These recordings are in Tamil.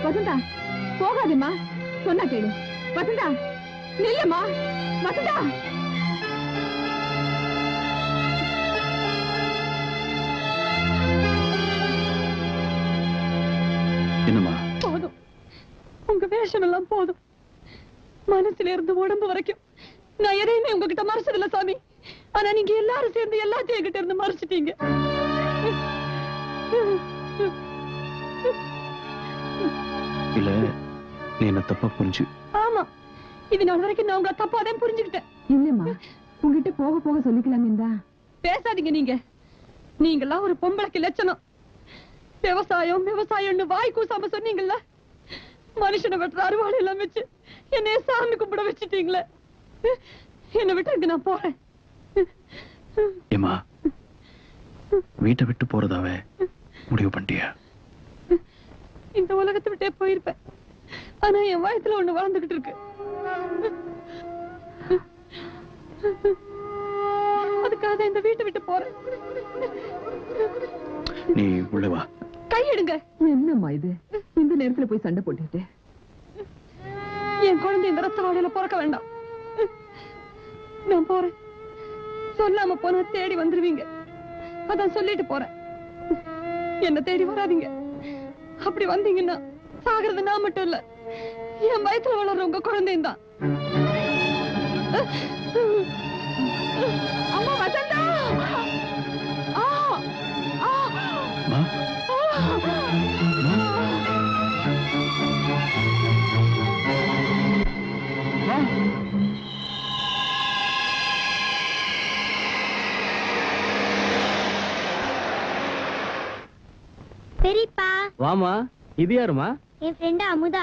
வசந்தா போகாதேம்மா, சொன்னா கேளு. வசந்தா நில்லம்மா, வசந்தா. என்னம்மா? போதும், உங்க வேஷம் எல்லாம் போதும். மனசுல இருந்து உடம்பு வரைக்கும் நான் எதையுமே உங்ககிட்ட மறைச்சதில்ல சாமி. ஆனா நீங்க எல்லாரும் சேர்ந்து எல்லாத்தையும் என்கிட்ட இருந்து மறைச்சிட்டீங்க. இல்ல, நீ என்ன தப்பா புரிஞ்சு. ஆமா, இது நாள் வரைக்கும் நான் உங்களை தப்பாதான் புரிஞ்சுக்கிட்டேன். இல்லம்மா, உங்ககிட்ட போக போக சொல்லிக்கலாமே. பேசாதீங்க நீங்க. நீங்கெல்லாம் ஒரு பொம்பளைக்கு லட்சணம். விவசாயம் விவசாயம்னு வாய் கூசாம சொன்னீங்கல்ல, மனுஷனை வெட்டுற அறுவாள் எல்லாம் வச்சு என்னைய சாமி கும்பிட வச்சுட்டீங்களே. என்னை விட்டு நான் போறேன். ஏமா, வீட்டை விட்டு போறதாவே முடிவு பண்ணிட்டியா? இந்த உலகத்தை விட்டே போயிருப்பேன். ஆனா என் வயசுல ஒண்ணு வளர்ந்துகிட்டு இருக்கு. அதுக்காக இந்த வீட்டை விட்டு போறேன். நீ உள்ள வா. கையெடுங்க. என்னம்மா இது, இந்த நேரத்துல போய் சண்டை போட்டுட்டு? என் குழந்தை இந்த ரத்த வாடையில பிறக்க வேண்டாம். நான் போறேன். சொல்லாம போனா தேடி வந்துருவீங்க. அதான் சொல்லிட்டு போறேன். என்ன தேடி வராதீங்க. அப்படி வந்தீங்கன்னா சாகிறது நான் மட்டும் இல்ல, என் வயசுல வளர்ற உங்க குழந்தையும் தான். அம்மா வசந்தா! பெரியப்பா வாமா. இது யாருமா? என் ஃப்ரெண்ட் அமுதா.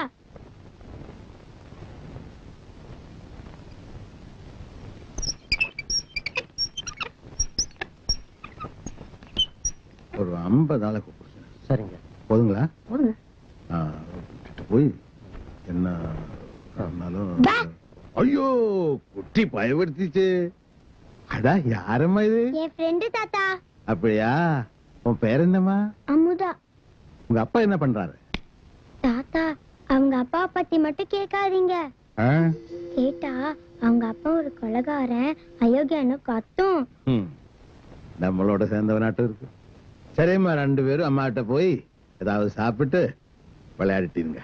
ஒரு 50 ஆளை கூப்பிடுங்க. சரிங்க. போதுங்களா? போதுங்க. போய் என்ன ஐயோ குட்டி பயப்படுத்திச்சு. அதான் யாரம்மா இது? என் ஃப்ரெண்டு தாத்தா. அப்படியா? உன் பேர் என்னம்மா? அமுதா. உங்க அப்பா என்ன பண்றாரு? தாத்தா, அவங்க அப்பா பத்தி மட்டும் கேட்காதீங்க. கேட்டா அவங்க அப்பா ஒரு கொலைகாரன், அயோக்கியன்னு கத்தும். நம்மளோட சேர்ந்தவனாட்டம் இருக்கு. சரிம்மா, 2 பேரும் அம்மாட்ட போய் ஏதாவது சாப்பிட்டு விளையாடிட்டீங்க.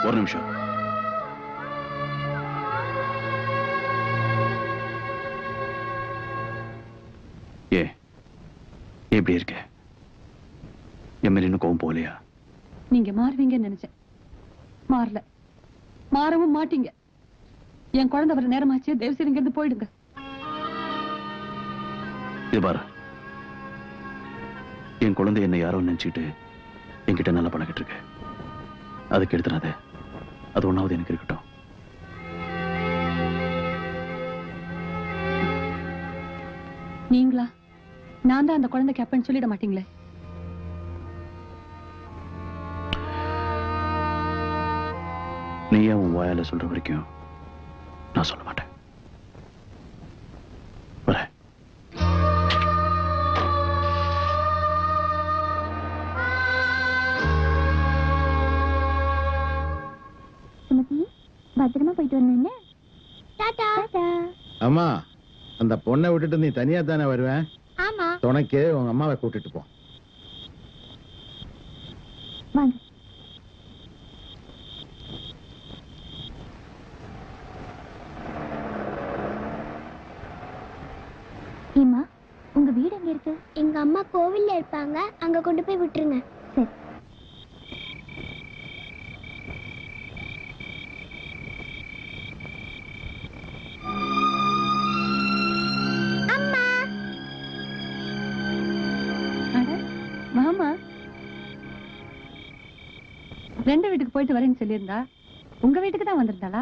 ஒரு நிமிஷம். எப்படி இருக்க? என் மேல இன்னும் கோவம் போகலையா? நீங்க மாறுவீங்கன்னு நினைச்சேன். மாறல, மாறவும் மாட்டீங்க. என் குழந்தை வர நேரமாச்சு. தயவு செய்து இங்கிருந்து போயிடுங்க. இது பாரு, என் குழந்தை என்ன யாரோ நினைச்சுட்டு என்கிட்ட நல்லா பழகிட்டு இருக்கு. அதுக்கு எடுத்துறாத. அது ஒண்ணாவது எனக்கு இருக்கட்டும். நீங்களா? நான் தான் அந்த குழந்தைக்கு அப்பன்னு சொல்லிட மாட்டீங்களே? நீ ஏன் உன் வாயால சொல்ற வரைக்கும் நான் சொல்ல மாட்டேன். வரேன். பத்திரமா போயிட்டு வரணும். டாடா. அம்மா, அந்த பொண்ணை விட்டுட்டு நீ தனியா தானே வருவேன்? ஆமா. துணைக்கு உங்க அம்மாவை கூட்டிட்டு போ. வாங்க. ஏமா, உங்க வீடு எங்க இருக்கு? எங்க அம்மா கோவில்ல இருப்பாங்க, அங்க கொண்டு போய் விட்டுருங்க. சரி. மாமா 2 வீட்டுக்கு போயிட்டு வரேன்னு சொல்லியிருந்தா உங்க வீட்டுக்கு தான் வந்திருந்தாளா?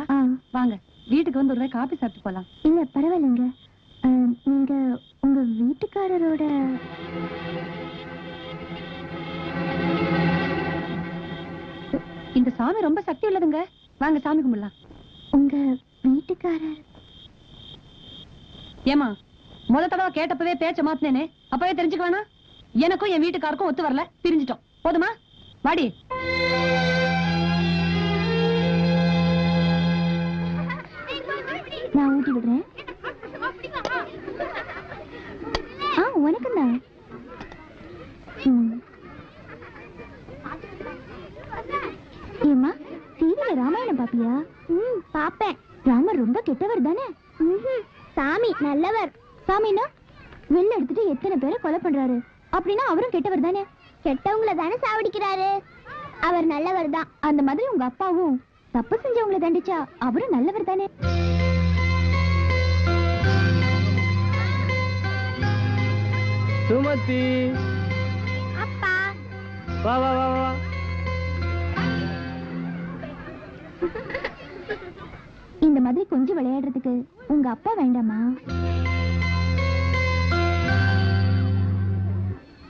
வாங்க, வீட்டுக்கு வந்து ஒரு காபி சாப்பிட்டு போலாம். இல்ல பரவாயில்லைங்க. நீங்க உங்க வீட்டுக்காரரோட இந்த சாமி ரொம்ப சக்தி உள்ளதுங்க. வாங்க சாமி கும்பிடலாம். உங்க வீட்டுக்காரர் ஏமா முத தடவை கேட்டப்பவே பேச்ச மாத்தினேனே, அப்பவே தெரிஞ்சுக்க வேணா? எனக்கும் என் வீட்டுக்காருக்கும் ஒத்து வரல, பிரிஞ்சிட்டோம். போதுமா? வாடி. நான் ஊட்டி விடுறேன். உனக்கு தான். ஏமா டிவில ராமாயணம் பாப்பியா? பாப்பேன். ராமர் ரொம்ப கெட்டவர் தானே? சாமி நல்லவர். சாமினா வெள்ள எடுத்துட்டு எத்தனை பேரை கொலை பண்றாரு, அப்படின்னா அவரும் கெட்டவர் தானே? கெட்டவங்கள தானே சாவடிக்கிறாரு. அவர் நல்லவர் தான். அந்த மாதிரி உங்க அப்பாவும் தப்பு செஞ்சவங்களை தண்டிச்சா அவரும் நல்லவர் தானே? சுமதி, அப்பா வா வா வா வா. இந்த மாதிரி கொஞ்சம் விளையாடுறதுக்கு உங்க அப்பா வேண்டாமா?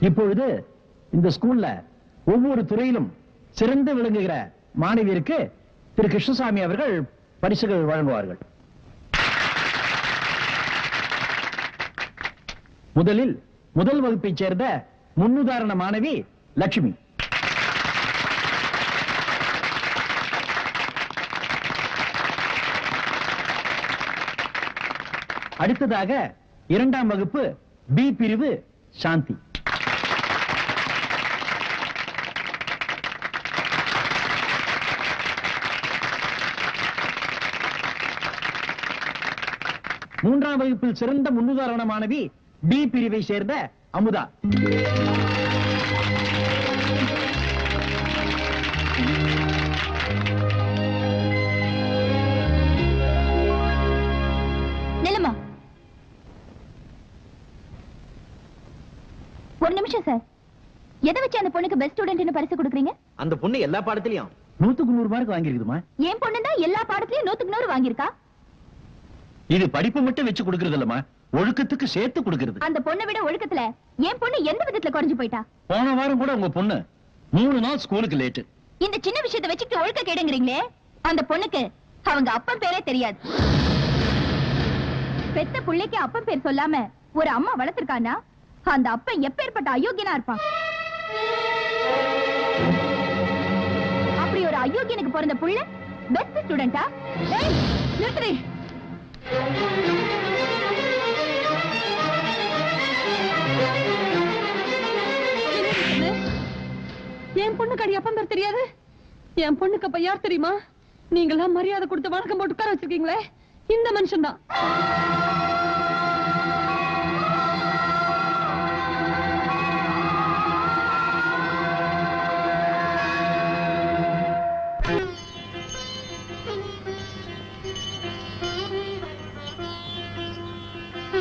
இப்பொழுது இந்த ஸ்கூல்ல ஒவ்வொரு துறையிலும் சிறந்து விளங்குகிற மாணவியருக்கு திரு கிருஷ்ணசாமி அவர்கள் பரிசுகள் வழங்குவார்கள். முதலில் முதல் வகுப்பைச் சேர்ந்த முன்னுதாரண மாணவி லட்சுமி. அடுத்ததாக இரண்டாம் வகுப்பு பி பிரிவு சாந்தி. மூன்றாம் வகுப்பில் சிறந்த முன்னுதாரண மாணவி டி பிரிவை சேர்ந்த அமுதா. நிலமா ஒரு நிமிஷம் சார். எதை வச்சு அந்த பொண்ணுக்கு பெஸ்ட் ஸ்டூடெண்ட் பரிசு கொடுக்குறீங்க? அந்த பொண்ணு எல்லா பாடத்திலையும் 100க்கு 100 மார்க் வாங்கியிருக்குதுமா. என் பொண்ணு தான் எல்லா பாடத்திலயும் 100க்கு 100 வாங்கியிருக்கா. இது படிப்பு மட்டும் வச்சு கொடுக்கிறது இல்லமா, ஒழுக்கத்துக்கு சேர்த்து கொடுக்கிறது. அந்த பொண்ணை விட ஒழுக்கத்துல என் பொண்ணு எந்த விதத்துல குறைஞ்சு போயிட்டா? போன வாரம் கூட உங்க பொண்ணு 3 நாள் ஸ்கூலுக்கு லேட்டு. இந்த சின்ன விஷயத்தை வச்சுட்டு ஒழுக்க கேடுங்கிறீங்களே. அந்த பொண்ணுக்கு அவங்க அப்பன் பேரே தெரியாது. பெத்த பிள்ளைக்கு அப்பன் பேர் சொல்லாம ஒரு அம்மா வளர்த்திருக்கானா அந்த அப்பன் எப்பேற்பட்ட அயோக்கியனா இருப்பான். அப்படி ஒரு அயோக்கியனுக்கு பிறந்த புள்ள பெஸ்ட் ஸ்டூடெண்டா? நிறுத்துறே. என் பொண்ணுக்கு அடி அப்பன் பேர் தெரியாது? என் பொண்ணுக்கு அப்ப யார் தெரியுமா? நீங்களாம் மரியாதை கொடுத்து வணக்கம் போட்டு உட்கார வச்சிருக்கீங்களே, இந்த மனுஷன் தான்.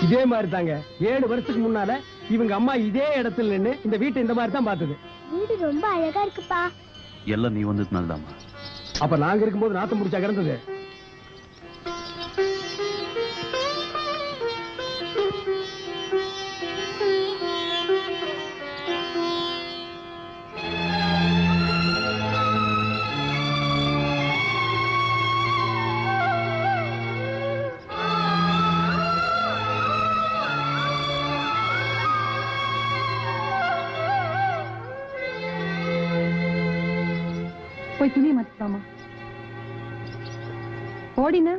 இதே மாதிரி தாங்க 7 வருஷத்துக்கு முன்னால இவங்க அம்மா இதே இடத்துல நின்னு இந்த வீட்டை இந்த மாதிரி தான் பார்த்தது. வீடு ரொம்ப அழகா இருக்குப்பா. எல்லாம் நீ வந்ததுனாலதாம்மா. அப்ப நாங்க இருக்கும்போது நாத்தம் முடிச்சா கிடந்தது. போய் துணியை மாத்திக்கலாமா? ஓடினா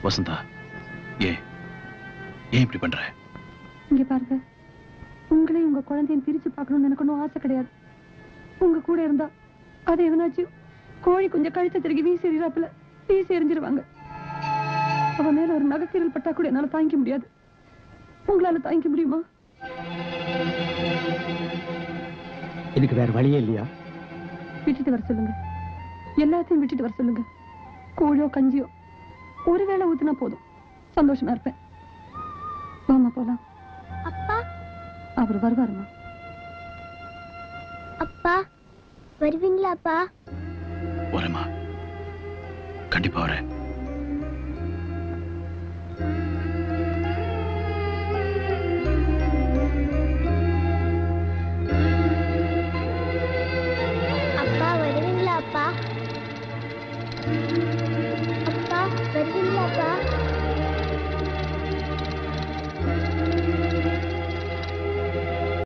வசந்தா, ஏன் இப்படி பண்ற? இங்க பாருங்க, உங்களையும் உங்க குழந்தையும் பிரிச்சு பார்க்கணும்னு எனக்கு ஒன்றும் ஆசை கிடையாது. உங்க கூட இருந்தா அது எவனாச்சும் கோழி கொஞ்சம் கழுத்தை திருக்கி வீசி எறிறாப்புல வீசி எறிஞ்சிருவாங்க. அவ மேல ஒரு நகைக்கீரல் பட்டா கூட என்னால தாங்கிக்க முடியாது. உங்களால தாங்கிக்க முடியுமா? இதுக்கு வேற வழியே இல்லையா? விட்டுட்டு வர சொல்லுங்க, எல்லாத்தையும் விட்டுட்டு வர சொல்லுங்க. கூழோ கஞ்சியோ ஒருவேளை ஊத்துனா போதும், சந்தோஷமா இருப்பேன். வாமா போலாம். அப்பா அவர் வருவாருமா. அப்பா வருவீங்களா? அப்பா வரேம்மா, கண்டிப்பா வரேன்.